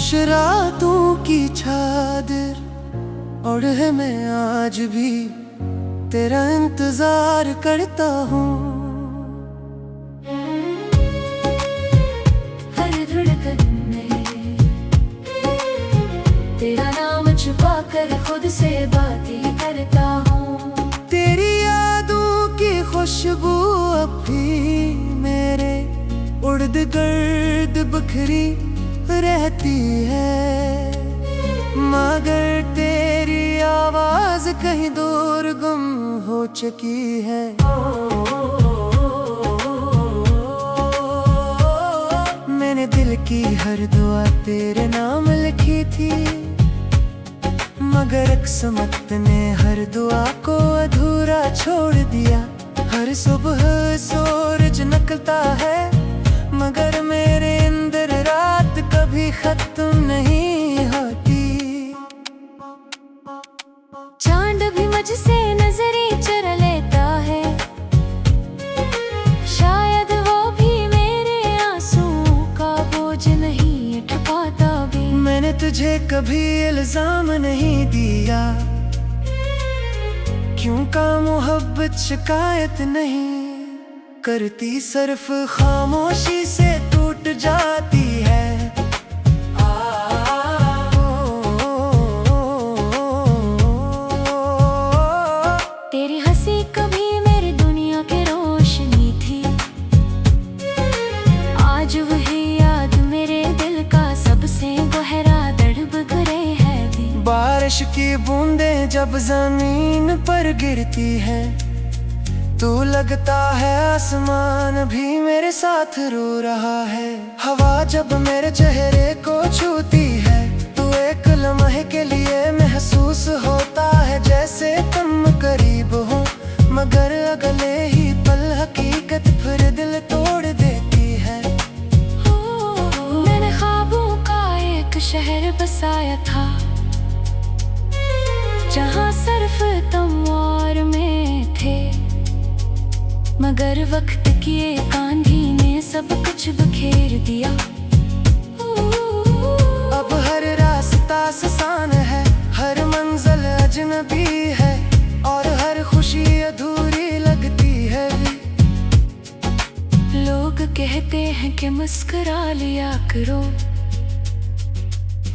खामोश रातों की चादर ओढ़े मैं आज भी तेरा इंतजार करता हूँ। हर धड़कन में तेरा नाम छुपा कर खुद से बातें करता हूँ। तेरी यादों की खुशबू अब भी मेरे उर्द गर्द बिखरी रहती है, मगर तेरी आवाज कहीं दूर गुम हो चुकी है। मैंने दिल की हर दुआ तेरे नाम लिखी थी, मगर किस्मत ने हर दुआ को अधूरा छोड़ दिया। हर सुबह सूरज निकलता है, मगर मेरे अंदर रात कभी खत्म नहीं होती। चांद भी मुझसे नजरें चुरा लेता है, शायद वो भी मेरे आंसुओं का बोझ नहीं उठा पाता भी। मैंने तुझे कभी इल्जाम नहीं दिया, क्यों का मोहब्बत शिकायत नहीं करती, सिर्फ खामोशी से टूट जाती है। तेरी हंसी कभी मेरी दुनिया की रोशनी थी, आज वही याद मेरे दिल का सबसे गहरा दर्द करे है भी। बारिश की बूंदें जब जमीन पर गिरती है, तू लगता है आसमान भी मेरे साथ रो रहा है। हवा जब मेरे चेहरे को छूती है, तू एक लम्हे के लिए महसूस होता है जैसे तुम करीब हो, मगर अगले ही पल हकीकत फिर दिल तोड़ देती है। मैंने ख्वाबों का एक शहर बसाया था, जहाँ सिर्फ तुम और मैं थे, मगर वक्त की एक आंधी ने सब कुछ बखेर दिया। अब हर रास्ता सुसान है, हर मंजिल अजनबी है, और हर खुशी अधूरी लगती है। लोग कहते हैं कि मुस्कुरा लिया करो,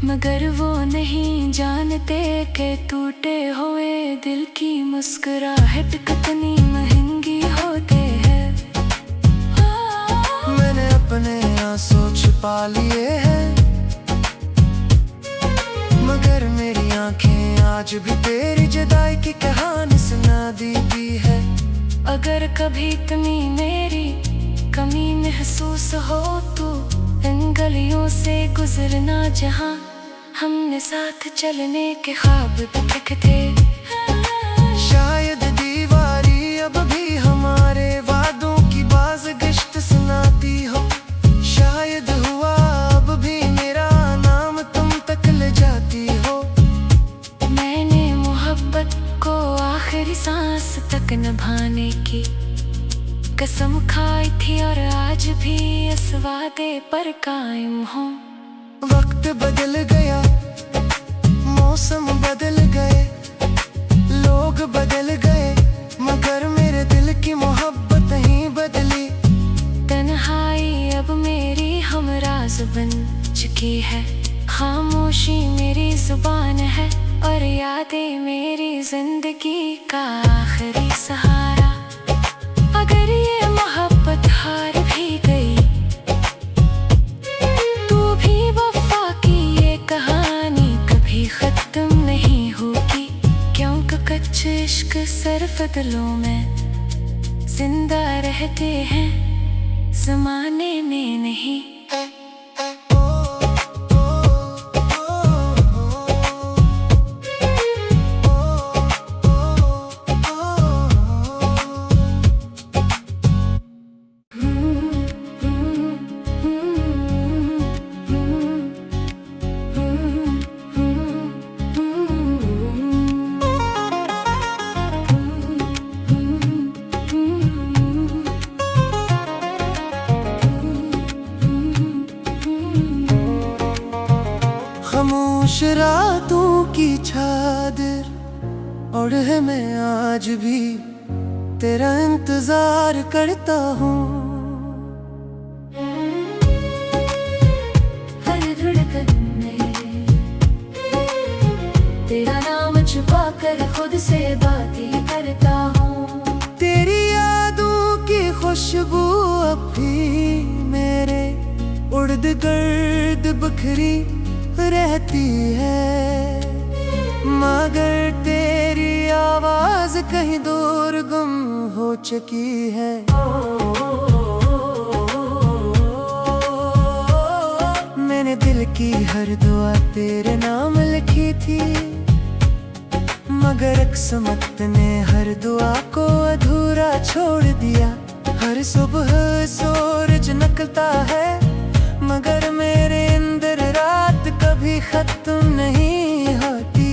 मगर वो नहीं जानते कि टूटे हुए दिल की मुस्कुराहट कितनी महंगी होते हैं। मैंने अपने आंसू छुपा लिए हैं, मगर मेरी आंखें आज भी तेरी जुदाई की कहानी सुना देती है। अगर कभी तुम्हें मेरी कमी महसूस हो तो इन गलियों से गुजरना जहाँ हमने साथ चलने के ख्वाब देखे थे। शायद दीवारी अब भी हमारे वादों की बाज़-गश्त सुनाती हो, शायद हुआ अब भी मेरा नाम तुम तक ले जाती हो। मैंने मोहब्बत को आखिरी सांस तक निभाने की कसम खाई थी, और आज भी इस वादे पर कायम हूँ। वक्त बदल गया, मौसम बदल गए, लोग बदल गए, मगर मेरे दिल की मोहब्बत नहीं बदली। तन्हाई अब मेरी हमराज बन चुकी है, खामोशी मेरी जुबान है, और यादें मेरी जिंदगी का आखिरी सहारा। अगर ये मोहब्बत हार भी गई, तू भी वफा की ये कहानी कभी खत्म नहीं होगी, क्योंकि कच्चे इश्क सिर्फ दिलों में जिंदा रहते हैं, ज़माने में नहीं। खामोश रातों की चादर ओढ़े मैं आज भी तेरा इंतजार करता हूँ। हर धड़कन में तेरा नाम छुपा कर खुद से बातें करता हूँ। तेरी यादों की खुशबू अब भी मेरे उर्द गर्द बखरी रहती है, मगर तेरी आवाज कहीं दूर गुम हो चुकी है। मैंने दिल की हर दुआ तेरे नाम लिखी थी, मगर किस्मत ने हर दुआ को अधूरा छोड़ दिया। हर सुबह सूरज निकलता है, मगर मेरे अंदर रात कभी खत्म नहीं होती।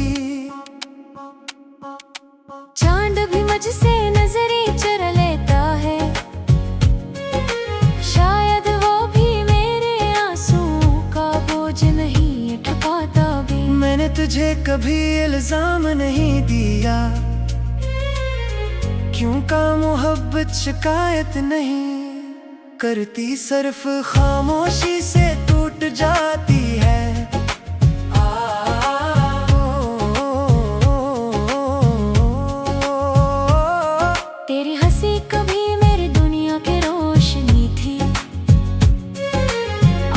चांद भी मुझसे नजरें चुरा लेता है, शायद वो भी मेरे आंसुओं का बोझ नहीं उठा पाता भी। मैंने तुझे कभी इल्जाम नहीं दिया, क्यों का मोहब्बत शिकायत नहीं करती, सिर्फ खामोशी से टूट जाती है। तेरी हंसी कभी मेरी दुनिया की रोशनी थी,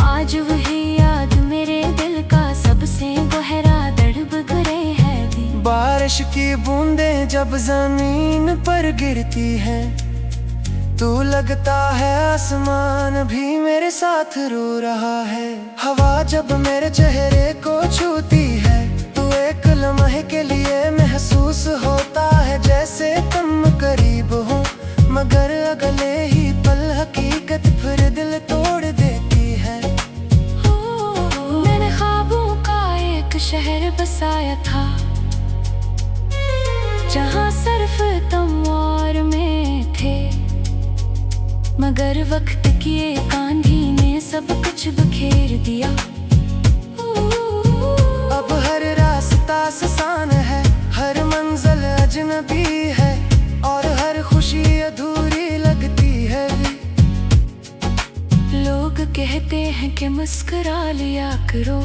आज वही याद मेरे दिल का सबसे गहरा दर्द गुरे है भी। बारिश की बूंदें जब जमीन पर गिरती है, तू लगता है आसमान भी मेरे साथ रो रहा है। हवा जब मेरे चेहरे को छूती है, तू एक लम्हे के लिए महसूस होता है जैसे तुम करीब हो, मगर अगले ही पल हकीकत फिर दिल तोड़ देती है। मैंने ख्वाबों का एक शहर बसाया था, जहाँ सिर्फ तुम और मैं थे, मगर वक्त की एक आंधी ने सब कुछ बिखेर दिया। अब हर रास्ता सुसान है, हर मंजिल अजनबी है, और हर खुशी अधूरी लगती है। लोग कहते हैं कि मुस्कुरा लिया करो,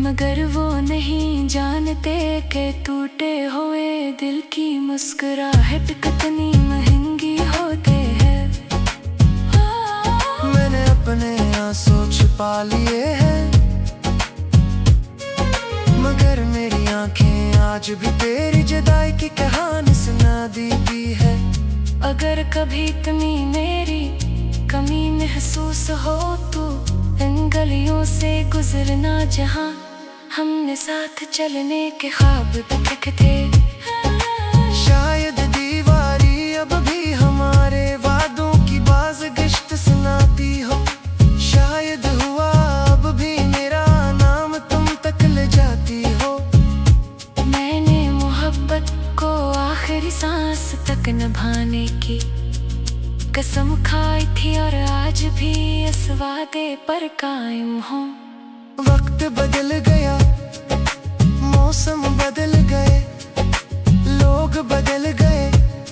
मगर वो नहीं जानते कि टूटे हुए दिल की मुस्कुराहट कितनी महंगी होते हैं। मैंने अपने आंसू छिपा लिए हैं, मगर मेरी आंखें आज भी तेरी जुदाई की कहानी सुना देती है। अगर कभी तुम्हें मेरी कमी महसूस हो तो इन गलियों से गुजरना जहाँ हमने साथ चलने के ख्वाब देखे थे। शायद दीवारी अब भी हमारे वादों की बाज़गिश्त सुनाती हो, शायद हुआ अब भी मेरा नाम तुम तक ले जाती हो। मैंने मोहब्बत को आखिरी सांस तक निभाने की कसम खाई थी, और आज भी इस वादे पर कायम हूँ। वक्त बदल गया, मौसम बदल गए, लोग बदल गए,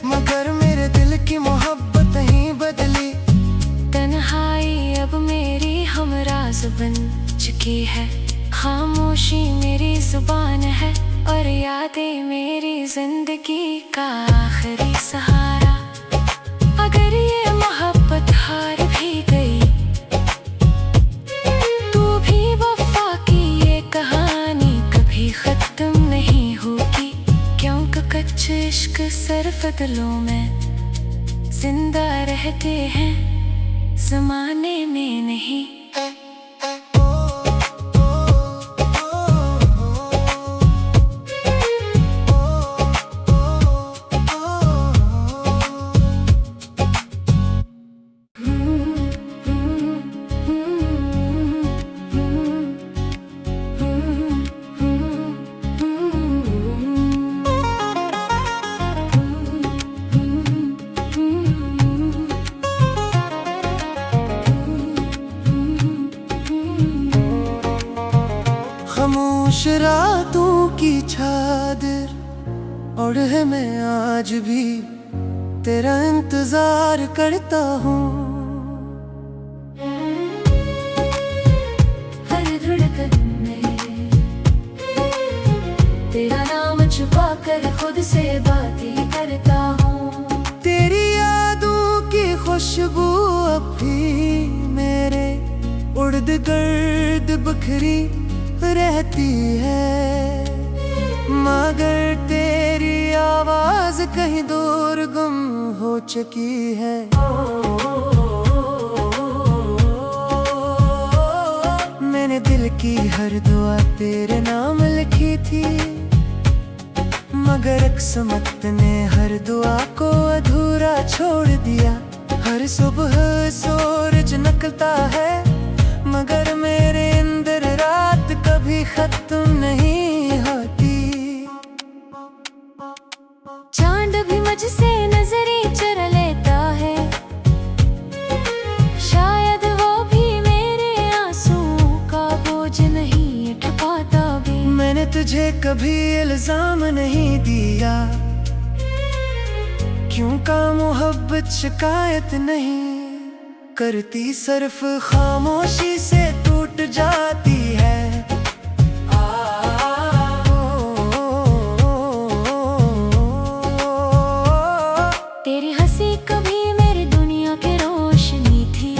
मगर मेरे दिल की मोहब्बत ही बदली। तन्हाई अब मेरी हमराज बन चुकी है, खामोशी मेरी जुबान है, और यादें मेरी जिंदगी का आखिरी सहारा। अगर ये मोहब्बत हार भी गई, तू भी वफा की ये कहानी कभी खत्म नहीं होगी, क्योंकि कच्चे इश्क सिर्फ दिलों में जिंदा रहते हैं, ज़माने में नहीं। कुछ रातों की चादर ओढ़े मैं आज भी तेरा इंतजार करता हूँ। हर धड़कन में तेरा नाम छुपा कर खुद से बातें करता हूँ। तेरी यादों की खुशबू अब भी मेरे उर्द गर्द बिखरी रहती है, मगर तेरी आवाज कहीं दूर गुम हो चुकी है। मैंने दिल की हर दुआ तेरे नाम लिखी थी, मगर किस्मत ने हर दुआ को अधूरा छोड़ दिया। हर सुबह सूरज निकलता है, मगर मेरे अंदर रात कभी खत्म नहीं होती। चांद भी मुझसे नजरें चुरा लेता है, शायद वो भी मेरे आंसुओं का बोझ नहीं उठा पाता भी। मैंने तुझे कभी इल्जाम नहीं दिया, क्यों का मोहब्बत शिकायत नहीं करती, सिर्फ खामोशी से टूट जाती है। तेरी हंसी कभी मेरी दुनिया की रोशनी थी,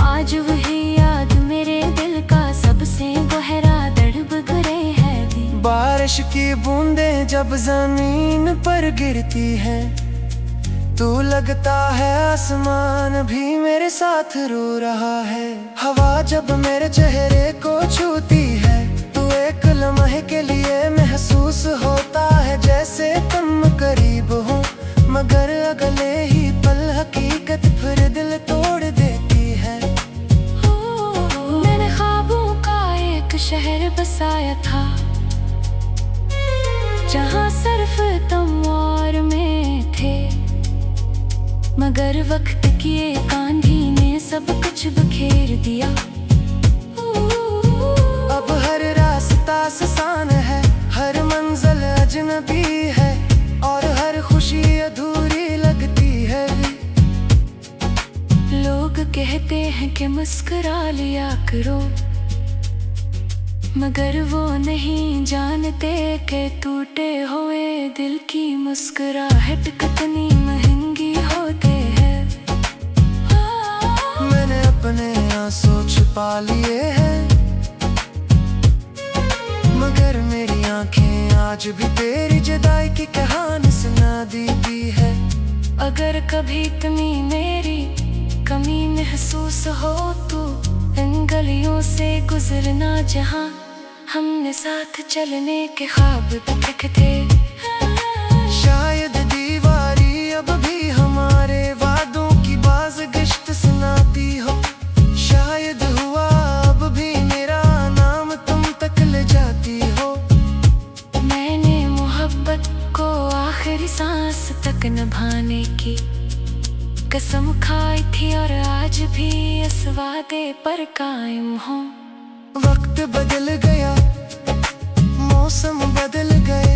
आज वही याद मेरे दिल का सबसे गहरा दर्द भरे है भी। बारिश की बूंदें जब जमीन पर गिरती है, तू लगता है आसमान भी मेरे साथ रो रहा है। हवा जब मेरे चेहरे को छूती है, तू एक लम्हे के लिए महसूस होता है जैसे तुम करीब हो, मगर अगले ही पल हकीकत फिर दिल तोड़ देती है। मैंने ख्वाबों का एक शहर बसाया था, जहाँ सिर्फ तुम और मैं थे, मगर वक्त की एक आंधी ने सब कुछ बिखेर दिया। अब हर रास्ता सुसान है, हर मंजिल अजनबी है, और हर खुशी अधूरी लगती है। लोग कहते हैं कि मुस्कुरा लिया करो, मगर वो नहीं जानते कि टूटे हुए दिल की मुस्कुराहट कितनी महंगी होते हैं। मैंने अपने आंसू छुपा लिए हैं, मगर मेरी आंखें आज भी तेरी जुदाई की कहानी सुनाती भी है। अगर कभी तुम्हें मेरी कमी महसूस हो तो इन गलियों से गुजरना जहाँ हमने साथ चलने के ख्वाब देखे थे। शायद दीवारी अब भी हमारे वादों की बाज़गिश्त सुनाती हो, शायद हुआ अब भी मेरा नाम तुम तक ले जाती हो। मैंने मोहब्बत को आखिरी सांस तक निभाने की कसम खाई थी, और आज भी इस वादे पर कायम हूँ। वक्त बदल गया, मौसम बदल गए,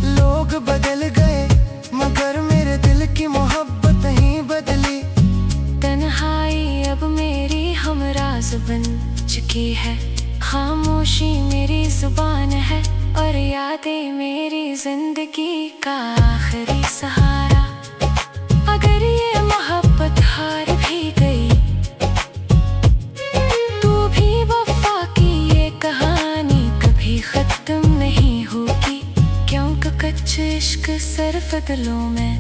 लोग बदल गए, मगर मेरे दिल की मोहब्बत नहीं बदली। तन्हाई अब मेरी हमराज बन चुकी है, खामोशी मेरी जुबान है, और यादें मेरी जिंदगी का आखिरी सहारा। अगर ये मोहब्बत हार भी गई, तू भी वफा की ये कहानी कभी खत्म नहीं होगी, क्योंकि कच्चे इश्क सिर्फ दिलों में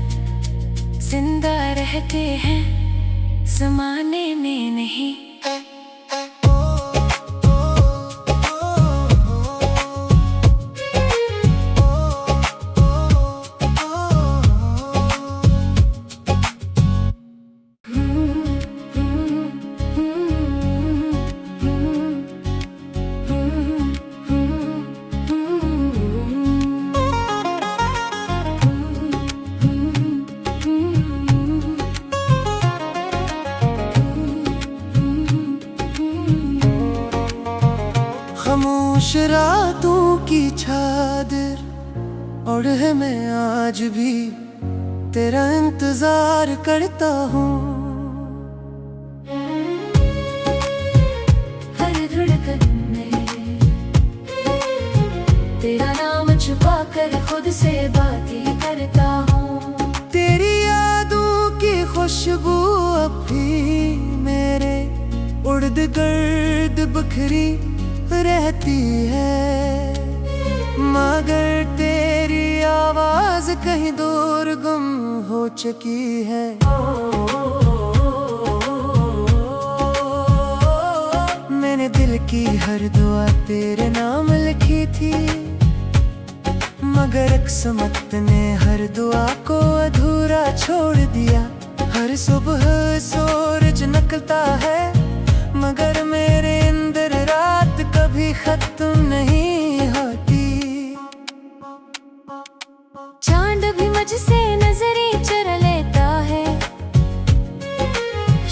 जिंदा रहते हैं, ज़माने में नहीं। की चादर ओढ़ है मैं आज भी तेरा इंतजार करता हूँ। हर धड़कन में तेरा नाम छुपा कर खुद से बातें करता हूँ। तेरी यादों की खुशबू अब भी मेरे उर्द गर्द बिखरी रहती है, मगर तेरी आवाज कहीं दूर गुम हो चुकी है। मैंने दिल की हर दुआ तेरे नाम लिखी थी, मगर किस्मत ने हर दुआ को अधूरा छोड़ दिया। हर सुबह सूरज निकलता है, मगर मेरे अंदर रात कभी खत्म नहीं होती। चांद भी मुझसे नजरें चुरा लेता है,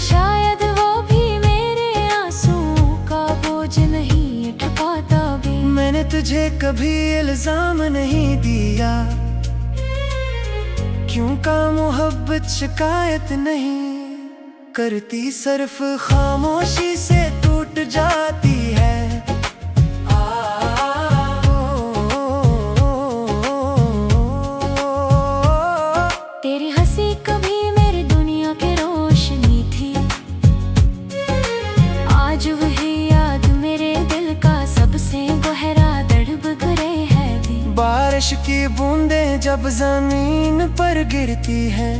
शायद वो भी मेरे आंसुओं का बोझ नहीं उठा पाता भी। मैंने तुझे कभी इल्जाम नहीं दिया, क्यों का मोहब्बत शिकायत नहीं करती, सिर्फ खामोशी से टूट जाती है। तेरी हंसी कभी मेरी दुनिया की रोशनी थी, आज वही याद मेरे दिल का सबसे गहरा दर्द गुरे है भी। बारिश की बूंदें जब जमीन पर गिरती हैं,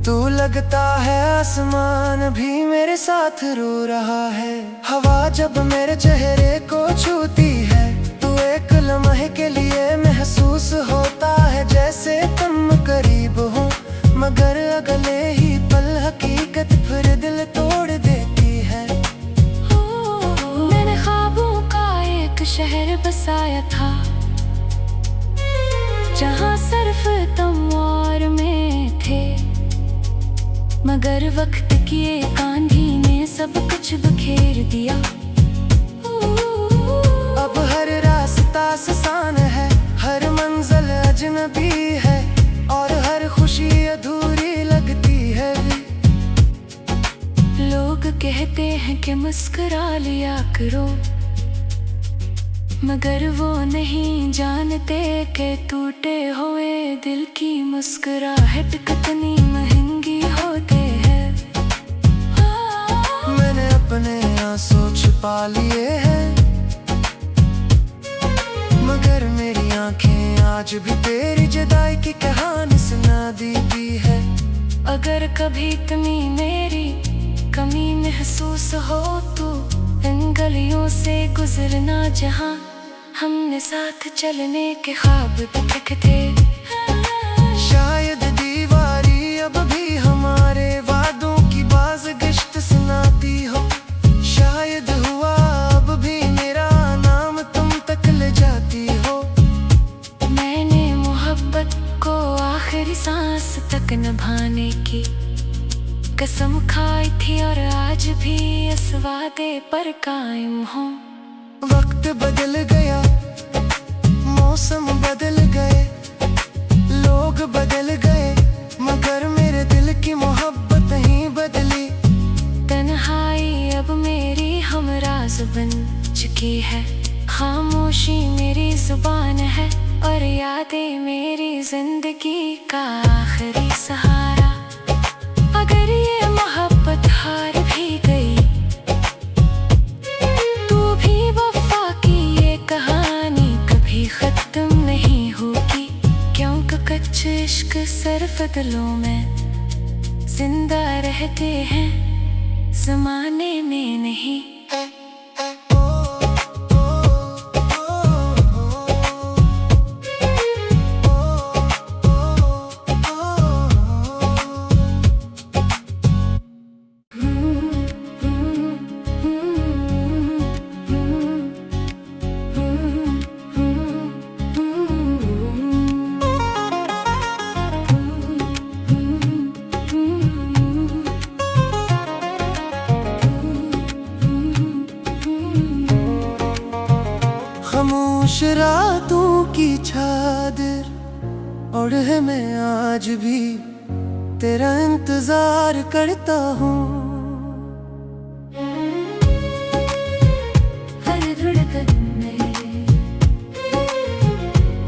तू लगता है आसमान भी मेरे साथ रो रहा है। हवा जब मेरे चेहरे को छूती है, तू एक लम्हे के लिए महसूस होता है जैसे तुम करीब हो, मगर अगले ही पल हकीकत फिर दिल तोड़ देती है। मैंने ख्वाबों का एक शहर बसाया था, जहाँ सिर्फ तुम और मैं थे, मगर वक्त की एक आंधी ने सब कुछ बिखेर दिया। अब हर रास्ता आसान है, हर मंजिल अजनबी है, और हर खुशी अधूरी लगती है। लोग कहते हैं कि मुस्कुरा लिया करो, मगर वो नहीं जानते कि टूटे हुए दिल की मुस्कुराहट कितनी महंगी होते हैं। मैंने अपने आंसू छुपा लिए हैं, मगर मेरी आंखें आज भी तेरी जुदाई की कहानी सुना देती है। अगर कभी तुम्हें मेरी कमी महसूस हो तो इन गलियों से गुजरना जहाँ हमने साथ चलने के ख्वाब देखे थे। शायद दीवारी अब भी हमारे वादों की बाज़गिश्त सुनाती हो, शायद हुआ अब भी मेरा नाम तुम तक ले जाती हो। मैंने मोहब्बत को आखिरी सांस तक निभाने की कसम खाई थी, और आज भी इस वादे पर कायम हूँ। वक्त बदल गया, मौसम बदल गए, लोग बदल गए, मगर मेरे दिल की मोहब्बत नहीं बदली। तन्हाई अब मेरी हमराज बन चुकी है, खामोशी मेरी जुबान है, और यादें मेरी जिंदगी का आखिरी सहारा। अगर ये मोहब्बत हार भी गई, तू भी वफा की ये कहानी कभी खत्म नहीं होगी, क्योंकि कच्चे इश्क सिर्फ दिलों में जिंदा रहते हैं, ज़माने में नहीं। खुश रातों की चादर ओढ़ मैं आज भी तेरा इंतजार करता हूँ। हर धड़कन में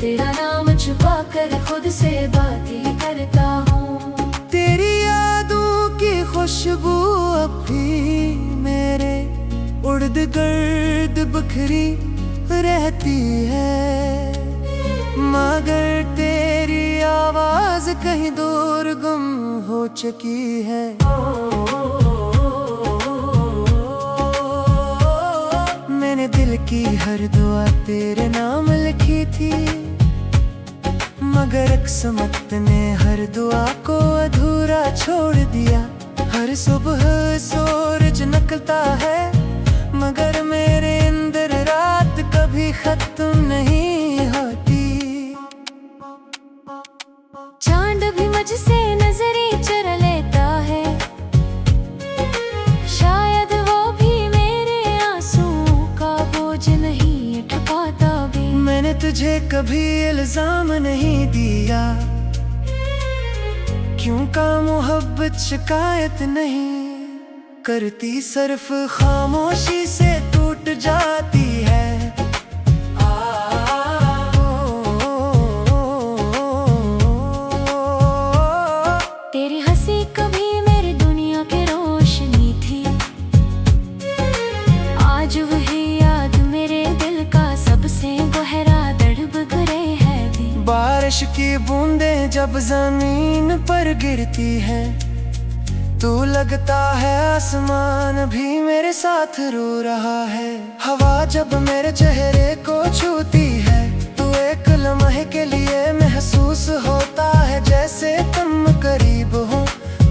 तेरा नाम छुपा कर खुद से बातें करता हूँ। तेरी यादों की खुशबू अब भी मेरे उर्द गर्द बखरी रहती है, मगर तेरी आवाज कहीं दूर गुम हो चुकी है। मैंने दिल की हर दुआ तेरे नाम लिखी थी, मगर किस्मत ने हर दुआ को अधूरा छोड़ दिया। हर सुबह सूरज निकलता है, मगर मेरे अंदर रात कभी खत्म नहीं होती। चांद भी मुझसे नजरें चुरा लेता है, शायद वो भी मेरे आंसुओं का बोझ नहीं उठा पाता भी। मैंने तुझे कभी इल्जाम नहीं दिया, क्यों का मोहब्बत शिकायत नहीं करती, सिर्फ खामोशी से टूट जाती है। तेरी हंसी कभी मेरी दुनिया की रोशनी थी, आज वही याद मेरे दिल का सबसे गहरा दर्द बगरे है भी। बारिश की बूंदें जब जमीन पर गिरती है, तू लगता है आसमान भी मेरे साथ रो रहा है। हवा जब मेरे चेहरे को छूती है, तू एक लम्हे के लिए महसूस होता है जैसे तुम करीब हो,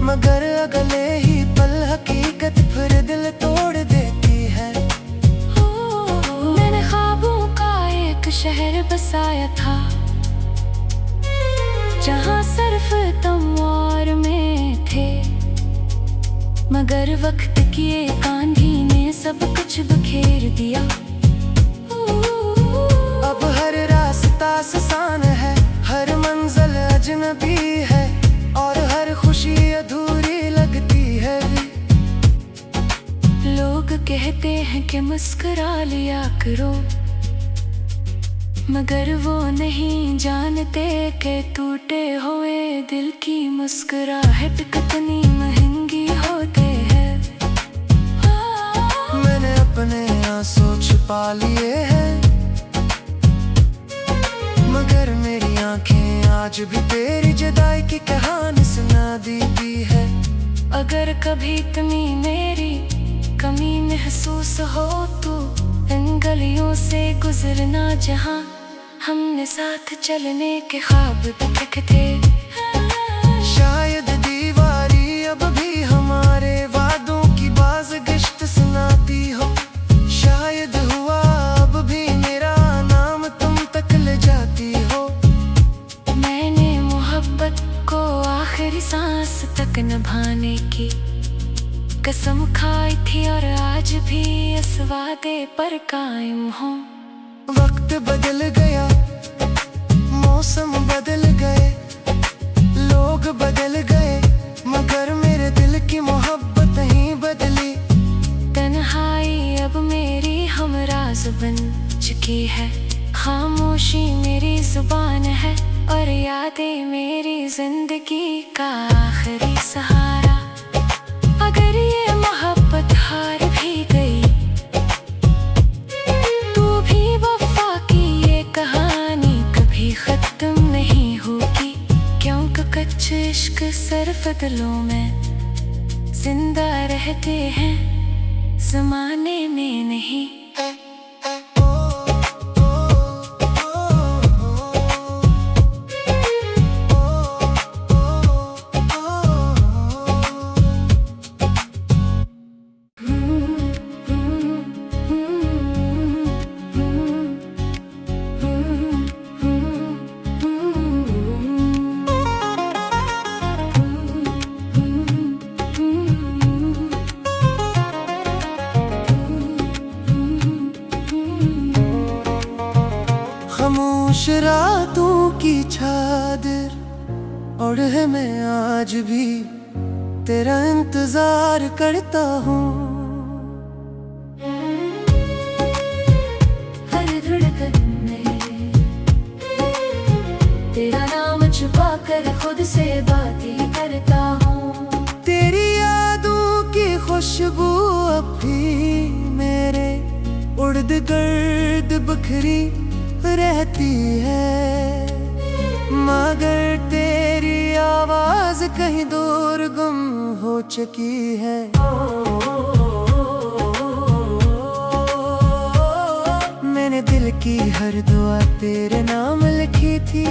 मगर अगले ही पल हकीकत फिर दिल तोड़ देती है। मैंने ख्वाबों का एक शहर बसाया था, जहाँ सिर्फ तुम और मैं थे, मगर वक्त की एक आंधी ने सब कुछ बिखेर दिया। अब हर रास्ता सुसान है, हर मंजिल अजनबी है, और हर खुशी अधूरी लगती है। लोग कहते हैं कि मुस्कुरा लिया करो, मगर वो नहीं जानते कि टूटे हुए दिल की मुस्कुराहट कितनी महंगी होते हैं। मैंने अपने आंसू छुपा लिए हैं, मगर मेरी आंखें आज भी तेरी जुदाई की कहानी सुना देती है। अगर कभी तुम्हें मेरी कमी महसूस हो तो इन गलियों से गुजरना जहाँ हमने साथ चलने के ख्वाब देखे थे। शायद दीवारी अब भी हमारे वादों की बाज़गिश्त सुनाती हो, शायद हुआ अब भी मेरा नाम तुम तक ले जाती हो। मैंने मोहब्बत को आखिरी सांस तक निभाने की कसम खाई थी, और आज भी इस वादे पर कायम हूँ। वक्त बदल गया, मौसम बदल गए, लोग बदल गए, मगर मेरे दिल की मोहब्बत नहीं बदली। तन्हाई अब मेरी हमराज बन चुकी है, खामोशी मेरी जुबान है, और यादें मेरी जिंदगी का आखिरी सहारा। अगर ये मोहब्बत हार भी गई, तू भी वफा की ये कहानी कभी खत्म नहीं होगी, क्योंकि कच्चे इश्क सिर्फ दिलों में जिंदा रहते हैं, ज़माने में नहीं। और है मैं आज भी तेरा इंतजार करता हूँ। हर धड़कन में तेरा नाम छुपा कर खुद से बातें करता हूँ। तेरी यादों की खुशबू अब भी मेरे उर्द गर्द बिखरी रहती है, मगर तेरी आवाज कहीं दूर गुम हो चुकी है। मैंने दिल की हर दुआ तेरे नाम लिखी थी,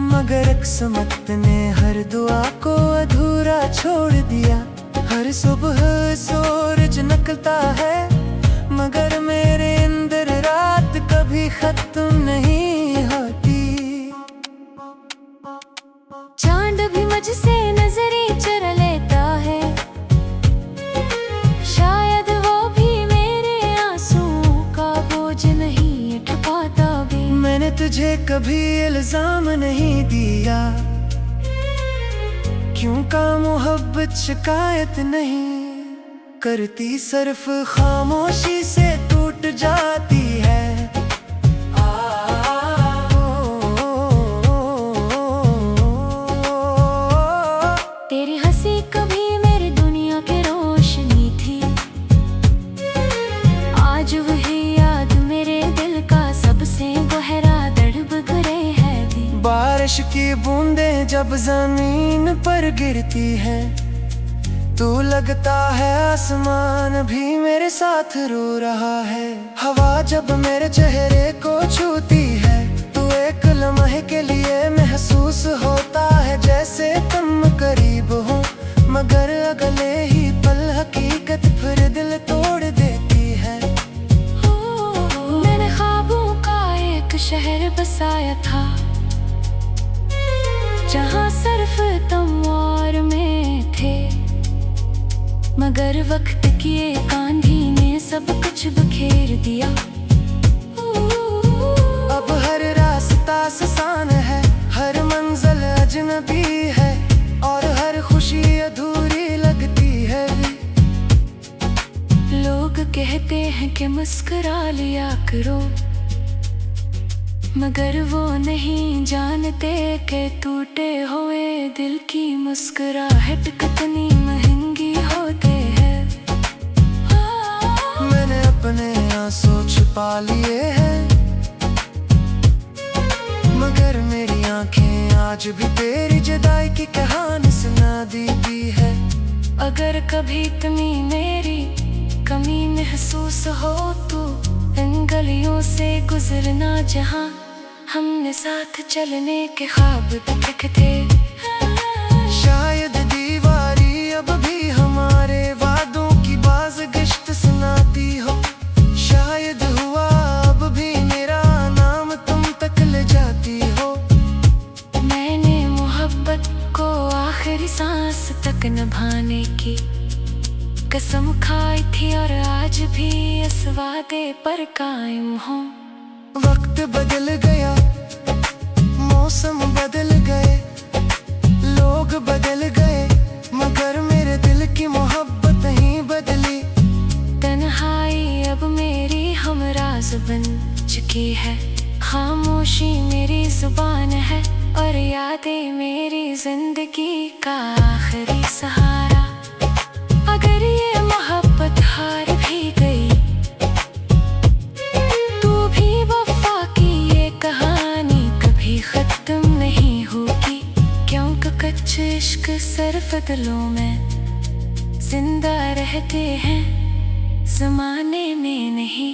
मगर किस्मत ने हर दुआ को अधूरा छोड़ दिया। हर सुबह सूरज निकलता है, मगर मेरे अंदर रात कभी खत्म नहीं होती। चांद भी मुझसे नजरें चुरा लेता है, शायद वो भी मेरे आंसुओं का बोझ नहीं उठा पाता भी। मैंने तुझे कभी इल्जाम नहीं दिया, क्यों का मोहब्बत शिकायत नहीं करती, सिर्फ खामोशी से टूट जाती है। तेरी हंसी कभी मेरी दुनिया की रोशनी थी, आज वही याद मेरे दिल का सबसे गहरा दर्द करे है भी। बारिश की बूंदें जब जमीन पर गिरती है, तू लगता है आसमान भी मेरे साथ रो रहा है। हवा जब मेरे चेहरे को छूती है, तू एक लम्हे के लिए महसूस होता है जैसे तुम करीब हो, मगर अगले ही पल हकीकत फिर दिल तोड़ देती है। मैंने ख्वाबों का एक शहर बसाया था, जहाँ सिर्फ तुम और मैं थे, मगर वक्त की एक आंधी ने सब कुछ बिखेर दिया। अब हर रास्ता आसान है, हर मंजिल अजनबी है, और हर खुशी अधूरी लगती है। लोग कहते हैं कि मुस्कुरा लिया करो, मगर वो नहीं जानते कि टूटे हुए दिल की मुस्कुराहट कितनी महंगी होती है। मैंने अपने आंसू छुपा लिए हैं, मगर मेरी आंखें आज भी तेरी जुदाई की कहानी सुना देती है। अगर कभी तुम्हें मेरी कमी महसूस हो तो इन गलियों से गुजरना जहाँ हमने साथ चलने के ख्वाब देखे थे। शायद दीवारी अब भी हमारे वादों की बाज़गश्त सुनाती हो, शायद हुआ अब भी मेरा नाम तुम तक ले जाती हो। मैंने मोहब्बत को आखिरी सांस तक निभाने की कसम खाई थी, और आज भी इस वादे पर कायम हूँ। वक्त बदल गया, मौसम बदल गए, लोग बदल गए, मगर मेरे दिल की मोहब्बत नहीं बदली। तन्हाई अब मेरी हमराज बन चुकी है, खामोशी मेरी जुबान है, और यादें मेरी जिंदगी का आखिरी सहारा। अगर ये मोहब्बत हार भी गई, तू भी वफा की ये कहानी कभी खत्म नहीं होगी, क्योंकि कच्चे इश्क सिर्फ दिलों में जिंदा रहते हैं, ज़माने में नहीं।